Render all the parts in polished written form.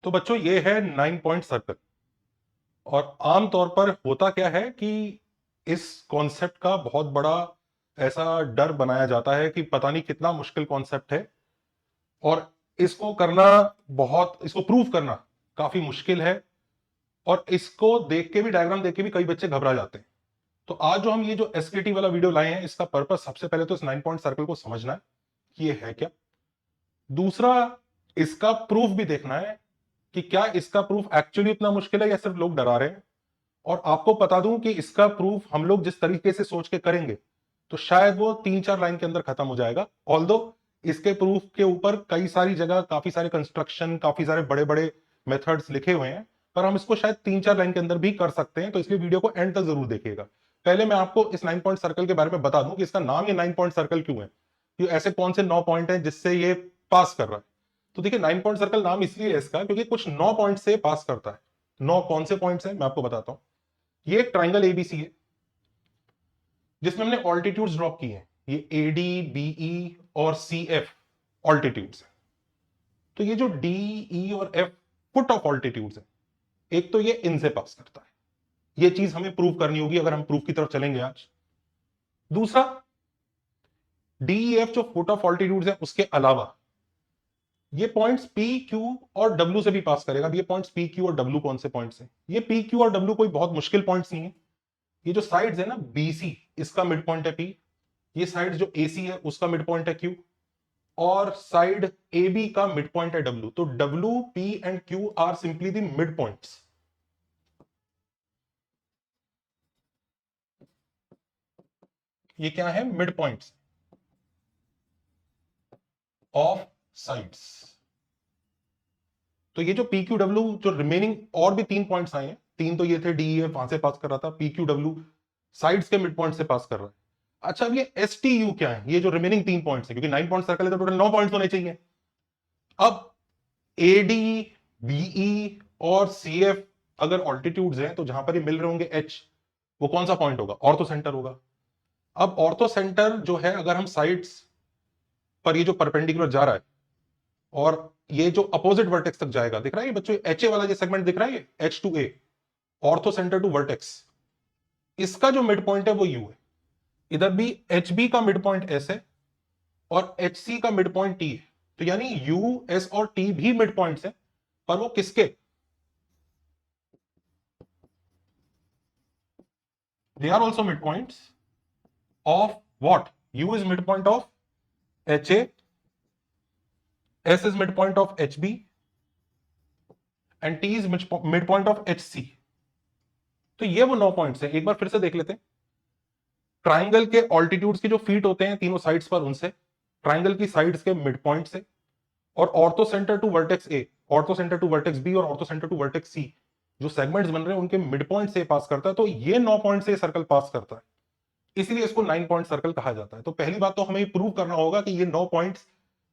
तो बच्चों ये है 9 पॉइंट सर्कल। और आमतौर पर होता क्या है कि इस कॉन्सेप्ट का बहुत बड़ा ऐसा डर बनाया जाता है कि पता नहीं कितना मुश्किल कॉन्सेप्ट है और इसको करना इसको प्रूव करना काफी मुश्किल है। और इसको देख के भी, डायग्राम देख के भी कई बच्चे घबरा जाते हैं। तो आज जो हम ये जो एसकेटी वाला वीडियो लाए हैं, इसका पर्पस सबसे पहले तो इस 9 पॉइंट सर्कल को समझना है कि ये है क्या। दूसरा, इसका प्रूफ भी देखना है कि क्या इसका प्रूफ एक्चुअली इतना मुश्किल है या सिर्फ लोग डरा रहे हैं। और आपको बता दूं कि इसका प्रूफ हम लोग जिस तरीके से सोच के करेंगे तो शायद वो 3-4 लाइन के अंदर खत्म हो जाएगा। ऑल्दो इसके प्रूफ के ऊपर कई सारी जगह काफी सारे कंस्ट्रक्शन, काफी सारे बड़े बड़े मेथड्स लिखे हुए हैं, पर हम इसको शायद 3-4 लाइन के अंदर भी कर सकते हैं। तो इसलिए वीडियो को एंड तक जरूर देखिएगा। पहले मैं आपको इस 9 पॉइंट सर्कल के बारे में बता दूं कि इसका नाम ये 9 पॉइंट सर्कल क्यों है। ये ऐसे कौन से 9 पॉइंट हैं जिससे ये पास कर रहा है। तो देखिए, 9 पॉइंट सर्कल नाम इसलिए है इसका क्योंकि कुछ 9 पॉइंट से पास करता है। 9 कौन से पॉइंट्स हैं मैं आपको बताता हूं। ये एक ट्राइंगल एबीसी है जिसमें हमने ऑल्टीट्यूड्स ड्रॉप किए हैं। ये एडी, बीई और सी एफ ऑल्टीट्यूड्स है। तो ये जो डी, ई और एफ फुट ऑफ ऑल्टीट्यूड्स है, एक तो ये इनसे पास करता है। ये चीज हमें प्रूव करनी होगी अगर हम प्रूफ की तरफ चलेंगे आज। दूसरा, डी, ई, एफ जो फुट ऑफ ऑल्टीट्यूड्स है, उसके अलावा ये पॉइंट्स पी, क्यू और डब्ल्यू से भी पास करेगा। ये पॉइंट्स पी, क्यू और डब्ल्यू कौन से पॉइंट्स हैं? ये पी, क्यू और डब्ल्यू कोई बहुत मुश्किल पॉइंट्स नहीं है। ये जो साइड्स है ना, बीसी इसका मिड पॉइंट है पी, ये साइड जो एसी है उसका मिड पॉइंट है क्यू, और साइड ए बी का मिड पॉइंट है डब्ल्यू। तो W, P and Q R simply the mid points. ये क्या है? Mid points of sides. तो ये जो पी क्यू डब्ल्यू, जो रिमेनिंग और भी 3 पॉइंट्स आए हैं, 3 तो ये थे, डी एफ वहां से पास कर रहा था, पी क्यू डब्ल्यू साइड्स के मिड पॉइंट से पास कर रहा है। अच्छा, अब ये एस टी यू क्या है? ये जो रिमेनिंग 3 पॉइंट्स है, क्योंकि 9 पॉइंट सर्कल है तो टोटल 9 पॉइंट्स होने चाहिए। अब ए डी, बीई और सी एफ अगर ऑल्टीट्यूड्स हैं तो जहां पर ये मिल रहे होंगे एच, वो कौन सा पॉइंट होगा? ऑर्थो सेंटर होगा। अब ऑर्थो सेंटर जो है, अगर हम साइड्स पर ये जो परपेंडिकुलर जा रहा है और ये जो अपोजिट वर्टेक्स तक जाएगा, दिख रहा है ये बच्चों, एच ए वाला जो सेगमेंट दिख रहा है, H to A, orthocentre to vertex, इसका जो मिड पॉइंट है वो यू है। इधर भी एच बी का मिड पॉइंट एस है और एच सी का मिड पॉइंट टी है। तो यानी यू, एस और टी भी मिड पॉइंट्स हैं, पर वो किसके? They are also mid points of what? U is mid point of H A, S is mid point of H B and T is mid point of H C. तो ये वो 9 points हैं। एक बार फिर से देख लेते हैं। ट्राइंगल के ऑल्टीट्यूड्स के जो फीट होते हैं तीनों साइड्स पर, उनसे, ट्राइंगल की साइड्स के मिड पॉइंट से, और orthocentre to vertex A, orthocentre to vertex B और orthocentre to vertex C, जो सेगमेंट्स बन रहे हैं उनके मिड पॉइंट से पास करता है। तो ये 9 पॉइंट से सर्कल पास करता है, इसलिए इसको 9 पॉइंट सर्कल कहा जाता है। तो पहली बात तो हमें प्रूव करना होगा कि ये 9 पॉइंट्स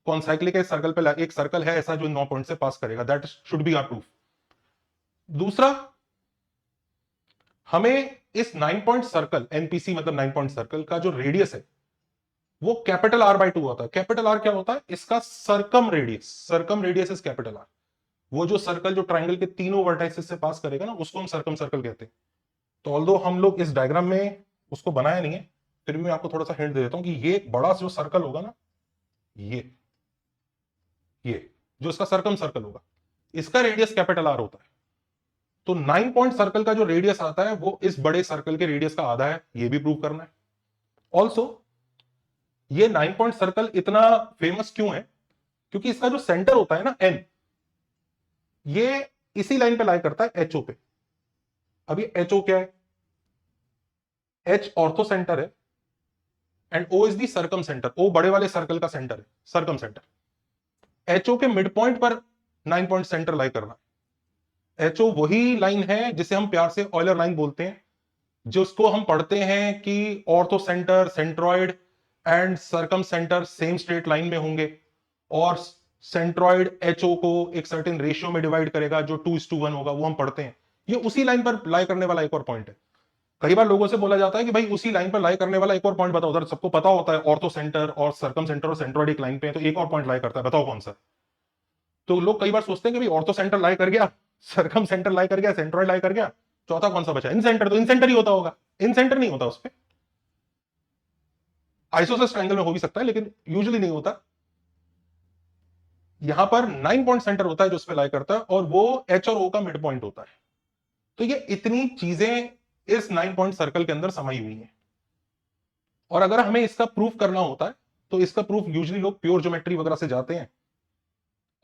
कॉन्साइक्लिक सर्कल पे एक सर्कल है ऐसा जो 9 पॉइंट से पास करेगा। That should be our proof. दूसरा, हमें इस 9 पॉइंट सर्कल, एनपीसी मतलब 9 पॉइंट सर्कल का जो रेडियस है वो कैपिटल आर बाय 2 होता है। कैपिटल आर क्या होता है? इसका circum radius. Circum radius is capital are. वो जो सर्कल जो ट्राइंगल के तीनों वर्टाइसेस से पास करेगा ना, उसको हम सर्कम सर्कल कहते हैं। तो ऑल्दो हम लोग इस डायग्राम में उसको बनाया नहीं है, फिर भी मैं आपको थोड़ा सा हिंट दे देता हूं कि ये एक बड़ा जो सर्कल होगा ना, ये जो इसका सर्कम सर्कल होगा, इसका रेडियस कैपिटल आर होता है। तो 9 पॉइंट सर्कल का जो रेडियस आता है वो इस बड़े सर्कल के रेडियस का आधा है, ये भी प्रूव करना है। ऑल्सो ये 9 पॉइंट सर्कल इतना फेमस क्यों है? क्योंकि इसका जो सेंटर होता है ना, एन, ये इसी लाइन पे लाई करता है एचओ पे। अब ये एचओ क्या है? एच ऑर्थो सेंटर है and O is the circumcentre. O बड़े वाले सर्कल का सेंटर है, सर्कम सेंटर। एचओ के मिड पॉइंट पर 9 पॉइंट सेंटर लाई करना है। एचओ वही लाइन है जिसे हम प्यार से ऑयलर लाइन बोलते हैं, जिसको हम पढ़ते हैं कि ortho centre, centroid and circum centre same straight line में होंगे और सेंट्रॉइड एचओ को एक सर्टेन रेशियो में डिवाइड करेगा जो 2:1 होगा, वो हम पढ़ते हैं। ये उसी लाइन पर लाई करने वाला एक और पॉइंट है। कई बार लोगों से बोला जाता है कि भाई उसी लाइन पर लाई करने वाला एक और पॉइंट बताओ। उधर सबको पता होता है ऑर्थो सेंटर और सर्कम सेंटर और सेंट्रॉइड एक लाइन पे है, तो एक और पॉइंट लाई करता है, बताओ कौन सा? तो लोग कई बार सोचते हैं कि भाई ऑर्थो सेंटर लाई कर गया, सरकम सेंटर लाई कर गया, सेंट्रॉइड लाई कर गया, चौथा कौन सा बचा? इन सेंटर। तो इन सेंटर ही होता होगा, इन सेंटर नहीं होता उसपे। आइसोसेलेस ट्रायंगल में हो भी सकता है लेकिन यूजुअली नहीं होता। यहां पर 9 पॉइंट सेंटर होता है जो उस पर लाई करता है, और वो एच और ओ का मिड पॉइंट होता है। तो ये इतनी चीजें इस 9 पॉइंट सर्कल के अंदर समाई हुई हैं। और अगर हमें इसका प्रूफ करना होता है तो इसका प्रूफ यूजुअली लोग प्योर ज्योमेट्री वगैरह से जाते हैं,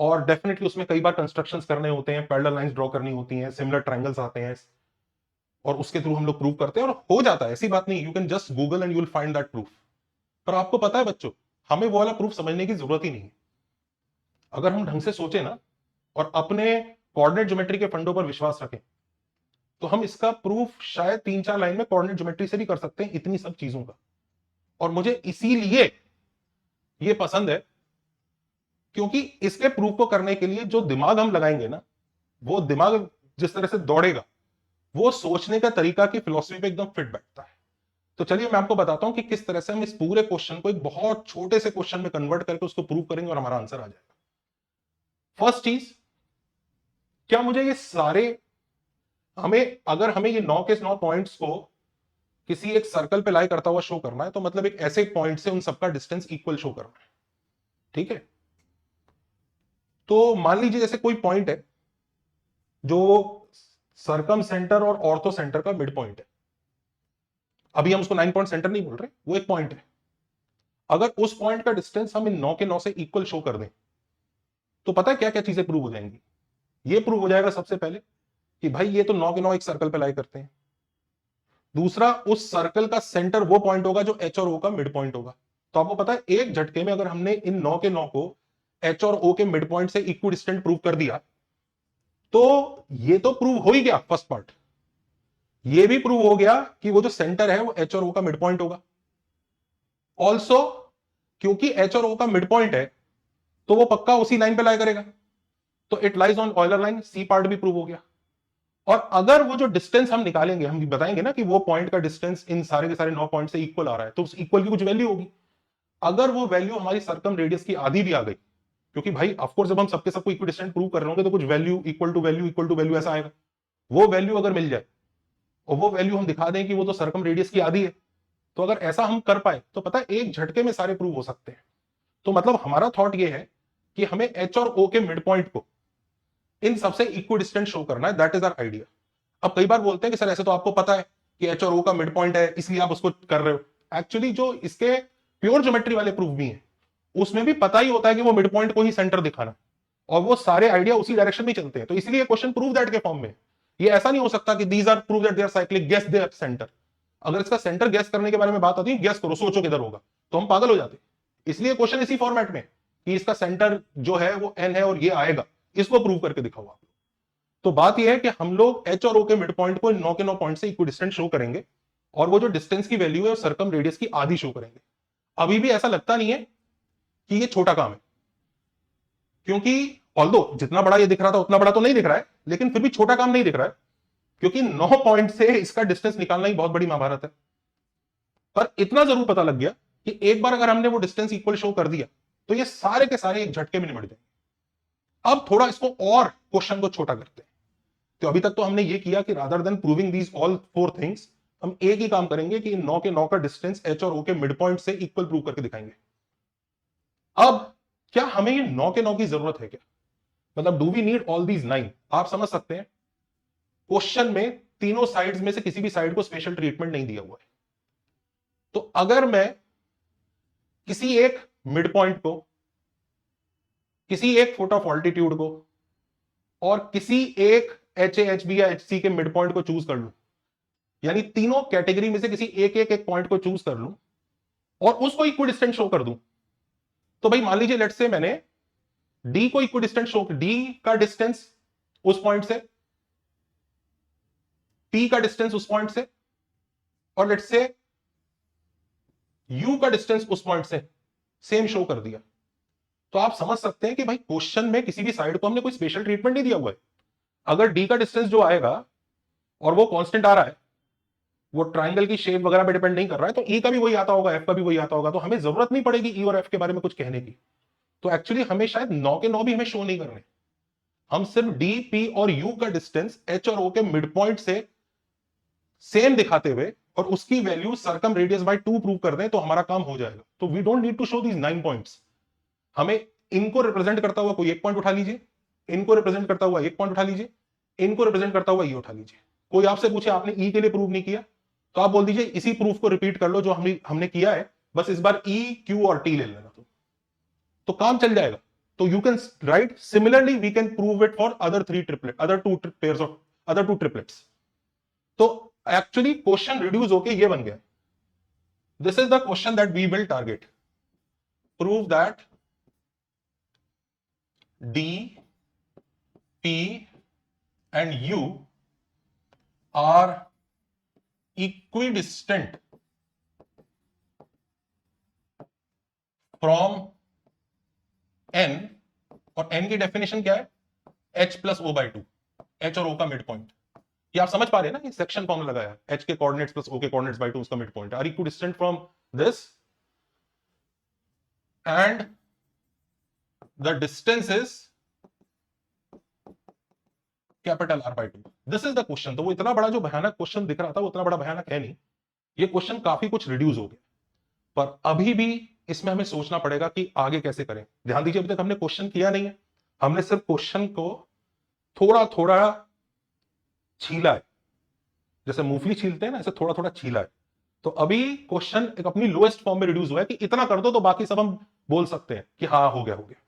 और डेफिनेटली उसमें कई बार कंस्ट्रक्शंस करने होते हैं, पैरेलल लाइंस ड्रॉ करनी होती हैं, सिमिलर ट्रायंगल्स आते हैं, और उसके थ्रू हम लोग प्रूव करते हैं और हो जाता है। ऐसी बात नहीं, you can just Google and you will find that proof. पर आपको पता है बच्चों, हमें वो वाला प्रूफ समझने की जरूरत ही नहीं है। अगर हम ढंग से सोचे ना और अपने कोऑर्डिनेट ज्योमेट्री के फंडों पर विश्वास रखें, तो हम इसका प्रूफ शायद 3-4 लाइन में कोऑर्डिनेट ज्योमेट्री से भी कर सकते हैं, इतनी सब चीजों का। और मुझे इसीलिए ये पसंद है, क्योंकि इसके प्रूफ को करने के लिए जो दिमाग हम लगाएंगे ना, वो दिमाग जिस तरह से दौड़ेगा, वो सोचने का तरीका की फिलॉसफी पे एकदम फिट बैठता है। तो चलिए मैं आपको बताता हूं कि किस तरह से हम इस पूरे क्वेश्चन को एक बहुत छोटे से क्वेश्चन में कन्वर्ट करके उसको प्रूव करेंगे और हमारा आंसर आ जाएगा। फर्स्ट चीज, क्या मुझे ये सारे, अगर हमें ये 9 के 9 पॉइंट्स को किसी एक सर्कल पे लाई करता हुआ शो करना है, तो मतलब एक ऐसे पॉइंट से उन सबका डिस्टेंस इक्वल शो करना है, ठीक है। तो मान लीजिए जैसे कोई पॉइंट है जो सरकम सेंटर और ऑर्थो सेंटर का मिड पॉइंट है। अभी हम उसको 9 पॉइंट सेंटर नहीं बोल रहे, वो एक पॉइंट है। अगर उस पॉइंट का डिस्टेंस हम इन 9 के 9 से इक्वल शो कर दें, तो पता है क्या क्या चीजें प्रूव हो जाएंगी? ये प्रूव हो जाएगा सबसे पहले कि भाई ये तो 9 के 9 एक सर्कल पे लाई करते हैं। दूसरा, उस सर्कल का सेंटर वो पॉइंट होगा जो एच और ओ का मिड पॉइंट होगा। तो आपको पता है एक झटके में अगर हमने इन 9 के 9 को एच और ओ के मिड पॉइंट से इक्वल डिस्टेंट प्रूव कर दिया, तो ये तो प्रूव हो ही गया फर्स्ट पार्ट। ये भी प्रूव हो गया कि वो जो सेंटर है वो एच और ओ का मिड पॉइंट होगा। ऑल्सो क्योंकि एच और ओ का मिड पॉइंट है, तो वो पक्का उसी लाइन पे लाई करेगा, तो it lies on Euler line. C part भी प्रूव हो गया। और अगर वो जो डिस्टेंस हम निकालेंगे, हम बताएंगे ना कि वो पॉइंट का डिस्टेंस इन सारे के सारे 9 पॉइंट से इक्वल आ रहा है, तो उस इक्वल की कुछ वैल्यू होगी। अगर वो वैल्यू हमारी सर्कम रेडियस की आधी भी आ गई, क्योंकि भाई ऑफकोर्स जब हम सबके सबको इक्वल डिस्टेंस प्रूव कर रहे होंगे तो कुछ value equal to value equal to value ऐसा आएगा। वो वैल्यू अगर मिल जाए और वो वैल्यू हम दिखा दें कि वो तो सर्कम रेडियस की आधी है, तो अगर ऐसा हम कर पाए तो पता है एक झटके में सारे प्रूव हो सकते हैं। तो मतलब हमारा थॉट ये है कि हमें एच और ओ के मिड पॉइंट को इन सबसे इक्वल डिस्टेंट शो करना है। That is our idea. अब कई बार बोलते हैं कि सर ऐसे तो आपको पता है कि एच और ओ का मिड पॉइंट है इसलिए आप उसको कर रहे हो। एक्चुअली जो इसके प्योर ज्योमेट्री वाले प्रूफ भी हैं, उसमें भी पता ही होता है कि वो मिड पॉइंट को ही सेंटर दिखाना, और वो सारे आइडिया उसी डायरेक्शन में चलते हैं। तो इसलिए क्वेश्चन प्रूव दैट के फॉर्म में। ये ऐसा नहीं हो सकता कि these are prove that they are cyclic, guess their centre. अगर इसका सेंटर गेस करने के बारे में बात आती है, गेस करो, सोचो किधर होगा, तो हम पागल हो जाते। इसलिए क्वेश्चन इसी फॉर्मेट में कि इसका सेंटर जो है वो एन है और ये आएगा, इसको प्रूव करके दिखाओ आप। तो बात यह है कि हम लोग एच और ओ के मिड पॉइंट को 9 के 9 पॉइंट से इक्वल डिस्टेंस शो करेंगे, और वो जो डिस्टेंस की वैल्यू है सर्कम रेडियस की आधी शो करेंगे। अभी भी ऐसा लगता नहीं है कि ये छोटा काम है, क्योंकि ऑल्दो जितना बड़ा ये दिख रहा था उतना बड़ा तो नहीं दिख रहा है, लेकिन फिर भी छोटा काम नहीं दिख रहा है, क्योंकि 9 पॉइंट से इसका डिस्टेंस निकालना ही बहुत बड़ी महाभारत है। पर इतना जरूर पता लग गया कि एक बार अगर हमने वो डिस्टेंस इक्वल शो कर दिया, तो ये सारे के सारे एक झटके में निपट जाएंगे। अब थोड़ा इसको और क्वेश्चन को छोटा करते हैं। तो अभी तक तो हमने ये किया कि rather than proving these all 4 things, हम एक ही काम करेंगे कि 9 के 9 का डिस्टेंस एच और ओ के मिड पॉइंट से इक्वल प्रूव करके दिखाएंगे। अब क्या हमें ये 9 के 9 की जरूरत है क्या? मतलब do we need all these 9? आप समझ सकते हैं क्वेश्चन में तीनों साइड्स में से किसी भी साइड को स्पेशल ट्रीटमेंट नहीं दिया हुआ है। तो अगर मैं किसी एक मिड पॉइंट को, किसी एक फुट ऑफ ऑल्टीट्यूड को, और किसी एक एच ए एच बी या एच सी के मिड पॉइंट को चूज कर लूं, यानी तीनों कैटेगरी में से किसी एक पॉइंट को चूज कर लूं और उसको इक्वल डिस्टेंस शो कर दूं, तो भाई मान लीजिए लेट्स से मैंने डी को इक्वल डिस्टेंस शो, डी का डिस्टेंस उस पॉइंट से, पी का डिस्टेंस उस पॉइंट से, और लेट्स से यू का डिस्टेंस उस पॉइंट से सेम शो कर दिया। तो आप समझ सकते हैं कि भाई क्वेश्चन में किसी भी साइड को हमने कोई स्पेशल ट्रीटमेंट नहीं दिया हुआ है। अगर डी का डिस्टेंस जो आएगा और वो कांस्टेंट आ रहा है, वो ट्रायंगल की शेप वगैरह पे डिपेंड नहीं कर रहा है, तो ई का भी वही आता होगा, एफ का भी वही आता होगा, तो हमें जरूरत नहीं पड़ेगी ई और एफ के बारे में कुछ कहने की। तो एक्चुअली हमें शायद 9 के 9 भी हमें शो नहीं करने, हम सिर्फ डी, पी और यू का डिस्टेंस एच और ओ के मिड पॉइंट से सेम दिखाते हुए और उसकी value circumradius by 2 prove कर दें तो हमारा काम हो जाएगा। तो we don't need to show these 9 points. हमें इनको रिप्रेजेंट करता हुआ कोई एक पॉइंट उठा लीजिए, इनको रिप्रेजेंट करता हुआ एक पॉइंट उठा लीजिए, इनको रिप्रेजेंट करता हुआ ये उठा लीजिए। कोई आपसे पूछे आपने ई के लिए प्रूव नहीं किया, तो आप बोल दीजिए इसी प्रूफ को रिपीट कर लो जो हमने किया है, बस इस बार ई, क्यू और टी ले लेना, तो काम चल जाएगा। तो you can write similarly we can prove it for other 3 triplet, other 2 pairs of other 2 triplets. तो एक्चुअली क्वेश्चन रिड्यूस होके ये बन गया, this is the question that we will target. Prove that D, P and U are equidistant from N, और N की definition क्या है, H plus O by two, H और ओ का मिड पॉइंट। ये आप समझ पा रहे हैं ना, ये सेक्शन फॉर्मूला लगाया, एच के कोऑर्डिनेट्स प्लस ओ के कोऑर्डिनेट्स बाय 2 उसका mid point, R equidistant from this and the distance is capital R by 2। This is the question. तो वो इतना बड़ा जो भयानक क्वेश्चन दिख रहा था वो इतना बड़ा भयानक है नहीं, ये क्वेश्चन काफी कुछ रिड्यूस हो गया, पर अभी भी इसमें हमें सोचना पड़ेगा कि आगे कैसे करें। ध्यान दीजिए अभी तक हमने क्वेश्चन किया नहीं है, हमने सिर्फ क्वेश्चन को थोड़ा थोड़ा छीला है, जैसे मूंगफली छीलते हैं ना, ऐसे थोड़ा थोड़ा छीला है। तो अभी क्वेश्चन एक अपनी लोएस्ट फॉर्म में रिड्यूस हुआ है कि इतना कर दो तो बाकी सब हम बोल सकते हैं कि हाँ हो गया हो गया।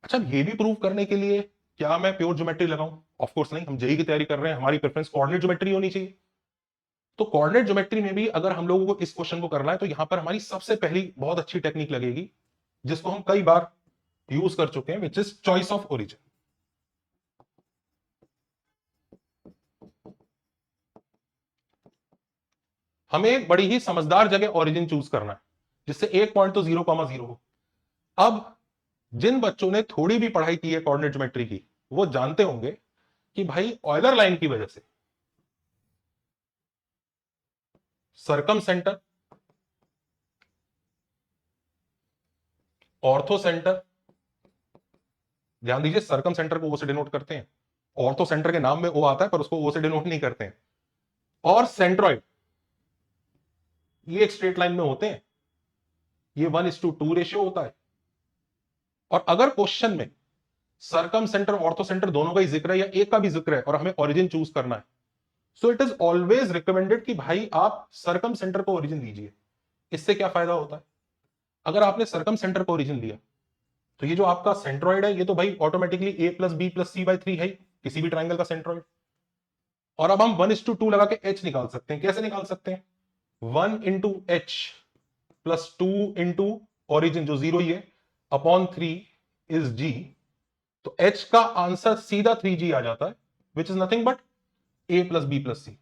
अच्छा, ये भी प्रूव करने के लिए क्या मैं प्योर ज्योमेट्री लगाऊं? ऑफ कोर्स नहीं, हम जेईई की तैयारी कर रहे हैं, हमारी प्रेफरेंस कोऑर्डिनेट ज्योमेट्री होनी चाहिए। तो कोऑर्डिनेट ज्योमेट्री में भी अगर हम लोगों को इस क्वेश्चन को करना है तो यहां पर हमारी सबसे पहली बहुत अच्छी टेक्निक लगेगी, जिसको हम कई बार यूज कर चुके हैं, which is choice of origin. हमें एक बड़ी ही समझदार जगह ओरिजिन चूज करना है, जिससे एक पॉइंट तो 0,0 हो। अब जिन बच्चों ने थोड़ी भी पढ़ाई की है कोऑर्डिनेट ज्योमेट्री की, वो जानते होंगे कि भाई ऑयलर लाइन की वजह से सर्कम सेंटर, ऑर्थो सेंटर, ध्यान दीजिए सर्कम सेंटर को ओ से डिनोट करते हैं, ऑर्थो सेंटर के नाम में ओ आता है पर उसको ओ से डिनोट नहीं करते हैं, और सेंट्रॉइड, ये एक स्ट्रेट लाइन में होते हैं, ये 1:2 रेशियो होता है। और अगर क्वेश्चन में सर्कम सेंटर ऑर्थो सेंटर दोनों का ही जिक्र है या एक का भी जिक्र है और हमें ओरिजिन चूज करना है, so it is always recommended कि भाई आप सर्कम सेंटर को ओरिजिन लीजिए। इससे क्या फायदा होता है, अगर आपने सर्कम सेंटर को ओरिजिन लिया तो ये जो आपका सेंट्रॉइड है ये तो भाई automatically a plus B plus C by 3 है किसी भी ट्राइंगल का सेंट्रॉइड। और अब हम 1:2 लगा के h निकाल सकते हैं। कैसे निकाल सकते हैं, 1 into H plus 2 into origin जो 0 ही है अपॉन 3 इज g। तो h का आंसर सीधा 3g आ जाता है, which is nothing but a plus B plus C.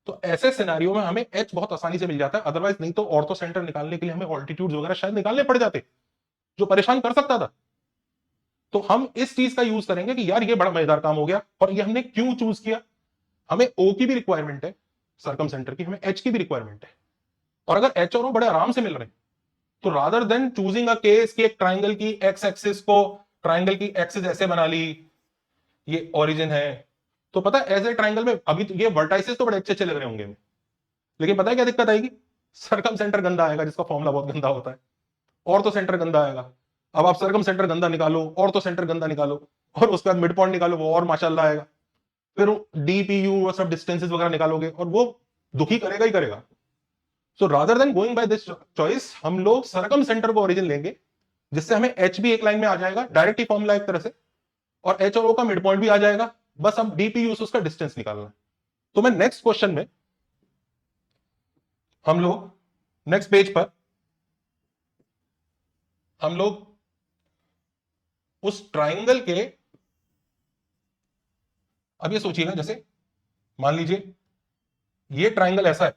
तो ऐसे सिनेरियो में हमें h बहुत आसानी से मिल जाता है, अदरवाइज नहीं तो ऑर्थो सेंटर निकालने के लिए हमें ऑल्टीट्यूड वगैरह शायद निकालने पड़ जाते, जो परेशान कर सकता था। तो हम इस चीज का यूज करेंगे कि यार ये बड़ा मजेदार काम हो गया। और ये हमने क्यों चूज किया, हमें ओ की भी रिक्वायरमेंट है सर्कम सेंटर की, हमें एच की भी रिक्वायरमेंट है। और अगर एच और ओ बड़े आराम से मिल रहे हैं तो rather than choosing a case कि एक ट्राइंगल की एक्स एक्सिस को, ट्राइंगल की एक्सिस ऐसे बना ली, ये ओरिजिन है, तो पता है एज ए ट्राइंगल में अभी तो ये वर्टाइसेस तो बड़े अच्छे अच्छे लग रहे होंगे, लेकिन पता है क्या दिक्कत आएगी, सर्कम सेंटर गंदा आएगा जिसका फॉर्मूला बहुत गंदा होता है, और तो सेंटर गंदा आएगा। अब आप सर्कम सेंटर गंदा निकालो और तो सेंटर गंदा निकालो और उसके बाद मिड पॉइंट निकालो, वो और माशाल्लाह आएगा। फिर डी पी यू और सब डिस्टेंसेस वगैरह निकालोगे और वो दुखी करेगा ही करेगा। So rather than going by this choice हम लोग सर्कम सेंटर को ओरिजिन लेंगे, जिससे हमें एच भी एक लाइन में आ जाएगा, डायरेक्ट ही फॉर्मूला एक तरह से, और एच और ओ का मिड पॉइंट भी आ जाएगा, बस अब डी पी यू से उसका डिस्टेंस निकालना है। तो मैं नेक्स्ट क्वेश्चन में हम लोग नेक्स्ट पेज पर हम लोग उस ट्राइंगल के, अब ये सोचिएगा जैसे मान लीजिए ये ट्राइंगल ऐसा है,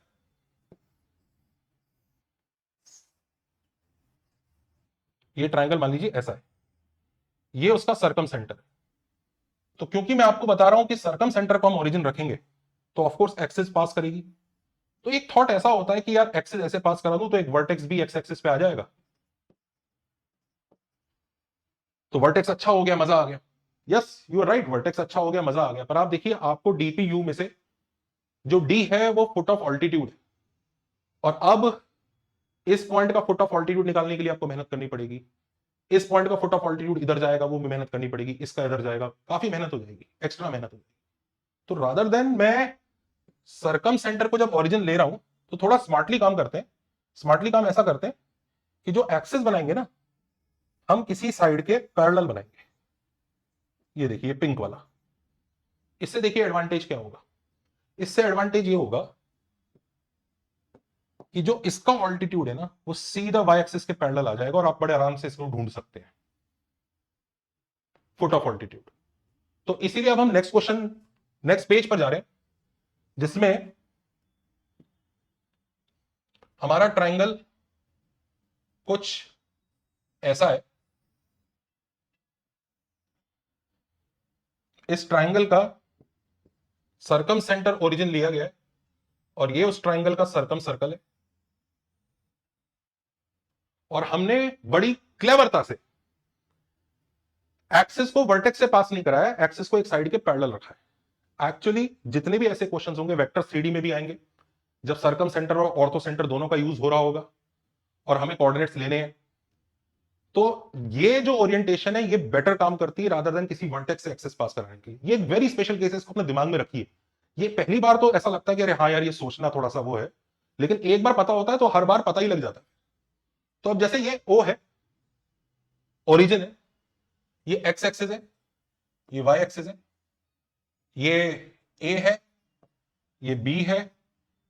ये ट्राइंगल मान लीजिए ऐसा है, ये उसका सर्कम सेंटर है। तो क्योंकि मैं आपको बता रहा हूं कि सर्कम सेंटर को हम ओरिजिन रखेंगे तो ऑफ कोर्स एक्सिस पास करेगी। तो एक थॉट ऐसा होता है कि यार एक्सिस ऐसे पास करा दूं तो एक वर्टेक्स भी एक्स एक्सिस पे आ जाएगा। तो वर्टेक्स अच्छा हो गया, मजा आ गया। Yes you are right, vertex अच्छा हो गया, मजा आ गया। पर आप देखिए, आपको डीपीयू में से जो डी है वो फुट ऑफ ऑल्टीट्यूड है, और अब इस पॉइंट का फुट ऑफ ऑल्टीट्यूड निकालने के लिए आपको मेहनत करनी पड़ेगी। इस पॉइंट का फुट ऑफ ऑल्टीट्यूड इधर जाएगा, वो भी मेहनत करनी पड़ेगी। इसका इधर जाएगा, काफी मेहनत हो जाएगी, एक्स्ट्रा मेहनत हो जाएगी। तो रादर देन मैं सरकम सेंटर को जब ओरिजिन ले रहा हूं, तो थोड़ा स्मार्टली काम करते हैं। स्मार्टली काम ऐसा करते हैं कि जो एक्सेस बनाएंगे ना, हम किसी साइड के पैरेलल बनाएंगे। ये देखिए पिंक वाला। इससे देखिए एडवांटेज क्या होगा। इससे एडवांटेज ये होगा कि जो इसका ऑल्टीट्यूड है ना, वो सीधा वाई एक्सिस के पैरेलल आ जाएगा, और आप बड़े आराम से इसको ढूंढ सकते हैं, फुट ऑफ ऑल्टीट्यूड। तो इसीलिए अब हम नेक्स्ट क्वेश्चन, नेक्स्ट पेज पर जा रहे हैं, जिसमें हमारा ट्रायंगल कुछ ऐसा है। इस ट्रायंगल का सरकम सेंटर ओरिजिन लिया गया है, और ये उस ट्रायंगल का सरकम सर्कल है। और हमने बड़ी क्लेवरता से एक्सिस को वर्टेक्स से पास नहीं कराया, एक्सिस को एक साइड के पैरेलल रखा है। एक्चुअली जितने भी ऐसे क्वेश्चंस होंगे वेक्टर 3D में भी आएंगे, जब सरकम सेंटर और ऑर्थो सेंटर दोनों का यूज हो रहा होगा और हमें कोऑर्डिनेट्स लेने हैं, तो ये जो ओरिएंटेशन है ये बेटर काम करती है रादर देन किसी वर्टेक्स से एक्सेस पास कराने की। ये वेरी स्पेशल केसेस को अपने दिमाग में रखिए। ये पहली बार तो ऐसा लगता है कि अरे हाँ यार, ये सोचना थोड़ा सा वो है, लेकिन एक बार पता होता है तो हर बार पता ही लग जाता है। तो अब जैसे ये O है, ओरिजिन है, ये एक्स एक्सिस है, ये वाई एक्सिस है, ये ए है, ये बी है,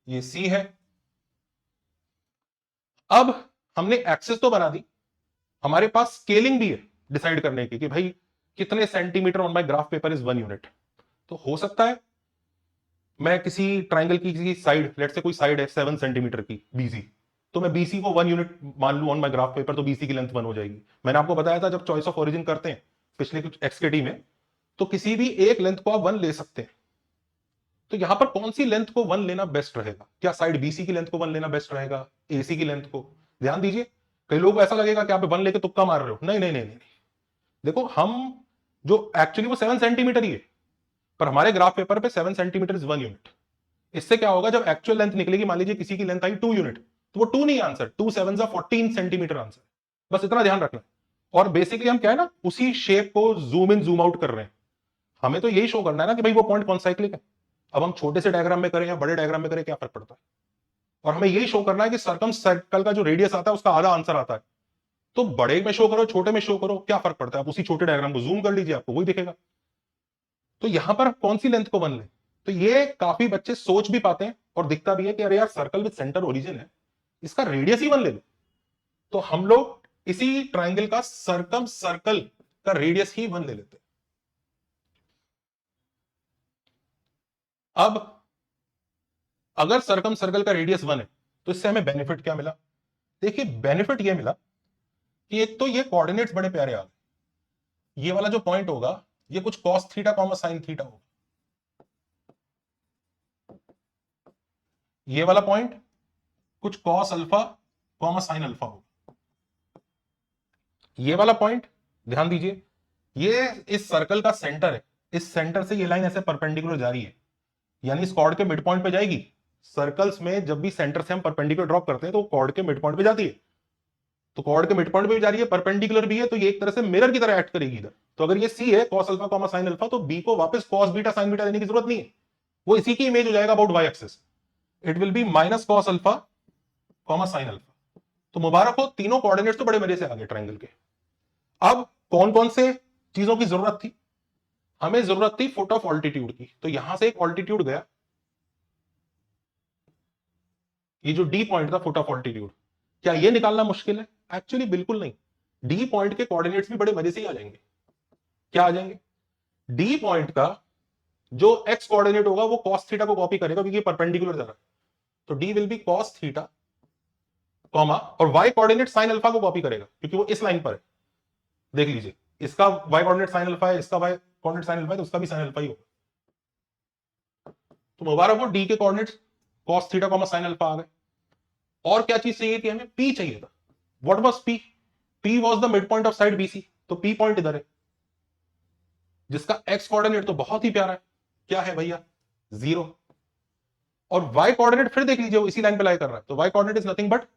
ये सी है। अब हमने एक्सिस तो बना दी, हमारे पास स्केलिंग भी है डिसाइड करने की कि भाई कितने centimetre on my graph paper is 1 unit. तो हो सकता है मैं किसी ट्राइंगल की किसी साइड, लेट से कोई साइड है 7 सेंटीमीटर की बीसी, तो मैं बीसी को 1 यूनिट मान लू ऑन माय ग्राफ पेपर, तो बीसी की लेंथ 1 हो जाएगी। मैंने आपको बताया था जब चॉइस ऑफ ओरिजिन करते हैं पिछले कुछ एक्सकेटी में, तो किसी भी एक लेंथ को आप 1 ले सकते हैं। तो यहां पर कौन सी लेंथ को 1 लेना बेस्ट रहेगा? क्या साइड बीसी की लेंथ को 1 लेना बेस्ट रहेगा, एसी की लेंथ को? ध्यान दीजिए, कई लोगों को ऐसा लगेगा कि आप 1 लेके तुक्का मार रहे हो। नहीं नहीं नहीं नहीं, देखो हम जो एक्चुअली वो 7 सेंटीमीटर ही है, पर हमारे ग्राफ पेपर पे 7 सेंटीमीटर इज 1 यूनिट। इससे क्या होगा, जब एक्चुअल लेंथ निकलेगी, मान लीजिए किसी की लेंथ आई 2 यूनिट, तो वो 2 नहीं आंसर, 2 7 14 सेंटीमीटर आंसर। बस इतना ध्यान रखना। और बेसिकली हम क्या है ना, उसी शेप को जूम इन जूम आउट कर रहे हैं। हमें तो यही शो करना है ना कि भाई वो पॉइंट कॉन्साइक्लिक है। अब हम छोटे से डायग्राम में करें या बड़े डायग्राम में करें, क्या फर्क पड़ता है? और हमें यही शो करना है कि सर्कम सर्कल का जो रेडियस आता है उसका आधा आंसर आता है। तो बड़े में शो करो, छोटे में शो करो, क्या फर्क पड़ता है? आप उसी छोटे डायग्राम को जूम कर लीजिए, आपको वही दिखेगा। तो यहां पर कौन सी लेंथ को 1 ले, तो ये काफी बच्चे सोच भी पाते हैं और दिखता भी है कि अरे यार, सर्कल विद सेंटर ओरिजिन है, इसका रेडियस ही 1 ले लो। तो हम लोग इसी ट्राइंगल का सरकम सर्कल का रेडियस ही 1 ले लेते हैं। अब अगर सरकम सर्कल का रेडियस 1 है, तो इससे हमें बेनिफिट क्या मिला? देखिए, बेनिफिट यह मिला कि एक तो ये कोऑर्डिनेट्स बड़े प्यारे आ गए। ये वाला जो पॉइंट होगा, ये कुछ cos theta comma sine theta होगा। ये वाला पॉइंट कुछ cos alpha comma sine alpha होगा। ये वाला पॉइंट ध्यान दीजिए, ये इस सर्कल का सेंटर है। इस सेंटर से ये लाइन ऐसे परपेंडिकुलर जा रही है, यानी इस कॉर्ड के मिड पॉइंट पे जाएगी। सर्कल्स में जब भी सेंटर से हम परपेंडिकुलर ड्रॉप करते हैं तो कॉर्ड के मिड पॉइंट पे जाती है। तो कॉर्ड के मिड पॉइंट पे भी जा रही है, परपेंडिकुलर भी है, तो ये एक तरह से मिरर की तरह एक्ट करेगी इधर। तो अगर ये सी है cos alpha comma sine alpha, तो बी को वापस कॉस बीटा साइन बीटा देने की जरूरत नहीं है, वो इसी की इमेज हो जाएगा about Y axis. It will be minus cos alpha comma sine alpha. तो मुबारक हो, तीनों कोऑर्डिनेट्स तो बड़े मजे से आ गए ट्रायंगल के। अब कौन कौन से चीजों की जरूरत थी? हमें जरूरत थी फुट ऑफ ऑल्टीट्यूड की। तो यहां से एक ऑल्टीट्यूड गया, ये जो डी पॉइंट था फुट ऑफ ऑल्टीट्यूड, क्या ये निकालना मुश्किल है? एक्चुअली बिल्कुल नहीं। डी पॉइंट के कोऑर्डिनेट्स भी बड़े मजे से ही आ जाएंगे। क्या आ जाएंगे? डी पॉइंट का जो एक्स कोऑर्डिनेट होगा वो कॉस थीटा को कॉपी करेगा, क्योंकि परपेंडिकुलर जा रहा है। तो D will be cos theta comma, और वाई कोऑर्डिनेट साइन अल्फा को कॉपी करेगा, क्योंकि वो इस लाइन पर है। देख लीजिए, इसका वाई कोऑर्डिनेट साइन अल्फा है, इसका वाई कोऑर्डिनेट साइन अल्फा है, तो उसका भी साइन अल्फा ही होगा। तो मुबारक हो, डी के coordinates cos theta comma sine alpha आ गए। और क्या चीज चाहिए थी हमें? पी चाहिए था। What was P? P was the mid point of side BC. तो पी पॉइंट इधर है, जिसका एक्स कोऑर्डिनेट तो बहुत ही प्यारा है, क्या है भैया 0, और वाई कोऑर्डिनेट फिर देख लीजिए वो इसी लाइन पे लाई कर रहा है, तो Y coordinate is nothing but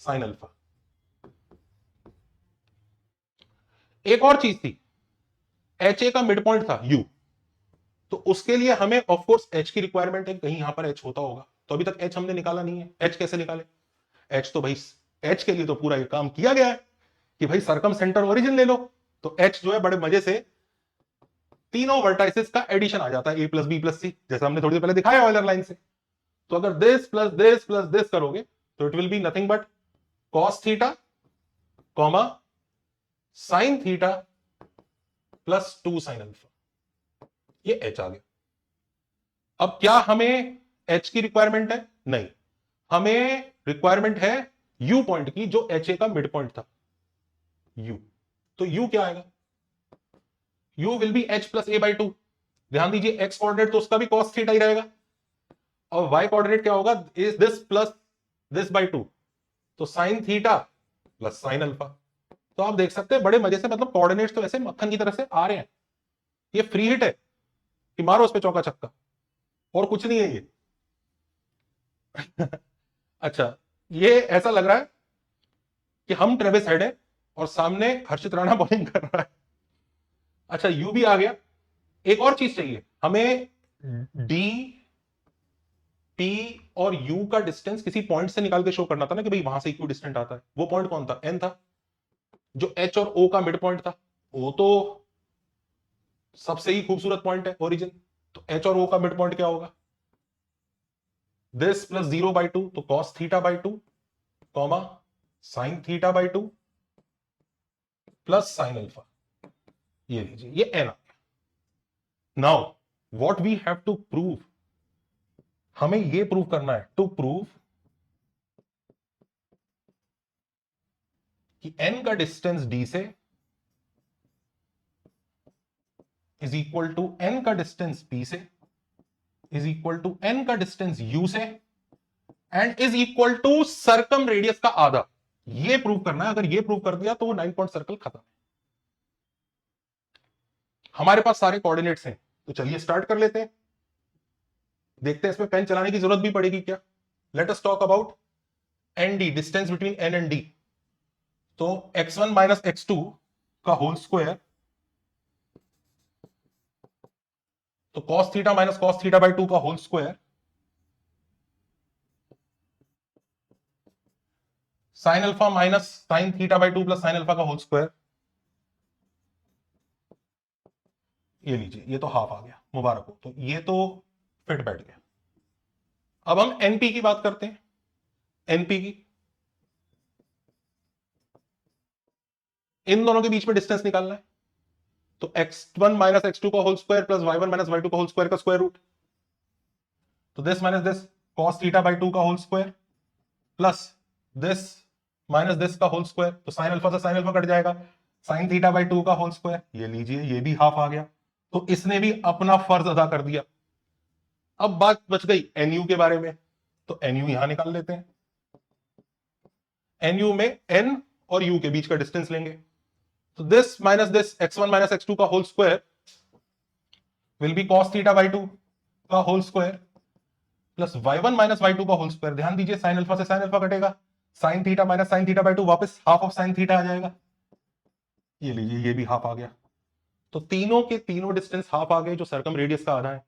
sine alpha. एक और चीज थी, एच ए का मिड पॉइंट था यू, तो उसके लिए हमें ऑफ कोर्स एच की रिक्वायरमेंट है, कहीं यहां पर एच होता होगा, तो अभी तक एच हमने निकाला नहीं है। एच कैसे निकाले? एच तो भाई एच के लिए तो पूरा ये काम किया गया है कि भाई सरकम सेंटर ओरिजिन ले लो, तो एच जो है बड़े मजे से तीनों वर्टाइसेस का एडिशन आ जाता है, ए प्लस बी प्लस सी, जैसा हमने थोड़ी देर पहले दिखाया ऑयलर लाइन से। तो अगर this plus this plus this करोगे तो it will be nothing but cos theta comma sine theta plus 2 sign alpha, ये एच आ गया। अब क्या हमें एच की रिक्वायरमेंट है? नहीं, हमें रिक्वायरमेंट है यू पॉइंट की, जो एच ए का मिड पॉइंट था यू। तो यू क्या आएगा? You will be H plus A by 2। ध्यान दीजिए एक्स कोऑर्डिनेट तो उसका भी कॉस थीटा ही रहेगा, और वाई कोऑर्डिनेट क्या होगा? Is this plus this by 2, तो sine theta plus sine alpha. तो आप देख सकते हैं बड़े मजे से, मतलब कोऑर्डिनेट्स तो ऐसे मक्खन की तरह से आ रहे हैं। ये फ्री हिट है कि मारो उस पे चौका छक्का, और कुछ नहीं है ये। अच्छा, ये ऐसा लग रहा है कि हम ट्रेविस हेड है और सामने हर्षित राणा बॉलिंग कर रहा है। अच्छा, यू भी आ गया। एक और चीज चाहिए हमें, डी पी और यू का डिस्टेंस किसी पॉइंट से निकाल के शो करना था ना, कि भाई वहां से इक्वी डिस्टेंट आता है। वो पॉइंट कौन था? एन था। जो एच और ओ का मिड पॉइंट था, वो तो सबसे ही खूबसूरत पॉइंट है ओरिजिन, तो एच और ओ का मिड पॉइंट क्या होगा? दिस प्लस 0 बाई 2, तो cos theta by 2 comma sine theta by 2 plus sine alpha. ये लीजिए, ये एन आ गया। Now what we have to prove, हमें ये प्रूव करना है, टू प्रूव कि n का डिस्टेंस d से इज इक्वल टू n का डिस्टेंस p से इज इक्वल टू n का डिस्टेंस u से and is equal to circumradius का आधा। ये प्रूव करना है। अगर ये प्रूव कर दिया तो वो 9 पॉइंट सर्कल खत्म है। हमारे पास सारे कोऑर्डिनेट्स हैं, तो चलिए स्टार्ट कर लेते हैं। देखते हैं इसमें पेन चलाने की जरूरत भी पड़ेगी क्या। Let us talk about N D, distance between N and D. तो x1 माइनस x2 का होल स्क्वायर, तो cos theta minus cos theta by 2 का whole square, sine alpha minus sine theta by 2 plus sine alpha का whole square. ये लीजिए, ये तो half आ गया, मुबारक हो। तो ये तो फिट बैठ गया। अब हम एनपी की बात करते हैं। एनपी की, इन दोनों के बीच में डिस्टेंस निकालना है, तो x1 माइनस x2 का whole square plus y1 minus y2 का होल स्क्वायर का स्क्वायर रूट, तो this minus this cos theta by 2 का whole square plus this minus this का होल स्क्वायर, तो साइन अल्फा से साइन अल्फा कट जाएगा, sine theta by 2 का whole square. ये लीजिए, ये भी हाफ आ गया। तो इसने भी अपना फर्ज अदा कर दिया। अब बात बच गई एनयू के बारे में, तो एनयू यहां निकाल लेते हैं। एनयू में एन और यू के बीच का डिस्टेंस लेंगे, तो this minus this x1 minus x2 का whole square will be cos theta by 2 का whole square plus y1 minus y2 का होल स्क्वायर। ध्यान दीजिए, साइन अल्फा से साइन अल्फा कटेगा, sine theta minus sine theta by 2 वापस half of sine theta आ जाएगा। ये लीजिए, ये भी हाफ आ गया। तो तीनों के तीनों डिस्टेंस हाफ आ गए, जो सर्कम रेडियस का आधा है।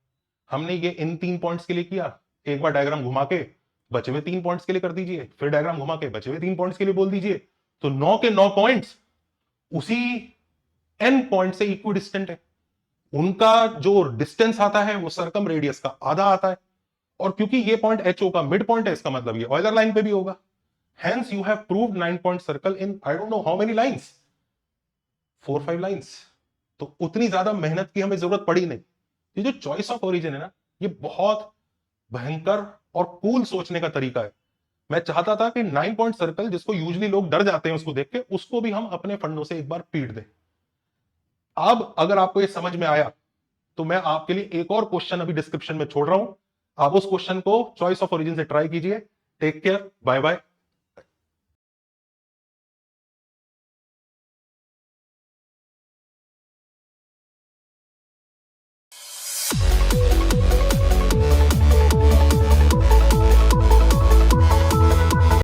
हमने ये इन 3 पॉइंट्स के लिए किया। एक बार डायग्राम घुमा के बचे हुए 3 पॉइंट्स के लिए कर दीजिए, फिर डायग्राम घुमा के बचे हुए 3 पॉइंट्स के लिए बोल दीजिए। तो 9 के 9 पॉइंट्स उसी n पॉइंट से इक्वी डिस्टेंट है। उनका जो डिस्टेंस आता है वो सर्कम रेडियस का आधा आता है, और क्योंकि ये पॉइंट HO का मिड पॉइंट है, इसका मतलब ये ऑयलर लाइन पे भी होगा। Hence you have proved 9 point circle in I don't know how many lines, 4-5 lines. तो उतनी ज्यादा मेहनत की हमें जरूरत पड़ी नहीं। ये जो चॉइस ऑफ ओरिजिन है ना, ये बहुत भयंकर और कूल सोचने का तरीका है। मैं चाहता था कि 9 पॉइंट सर्कल, जिसको यूजुअली लोग डर जाते हैं उसको देख के, उसको भी हम अपने फंडों से एक बार पीट दें। अब अगर आपको ये समझ में आया तो मैं आपके लिए एक और क्वेश्चन अभी डिस्क्रिप्शन में छोड़ रहा हूं। आप उस क्वेश्चन को चॉइस ऑफ ओरिजिन से ट्राई कीजिए। Take care, bye bye.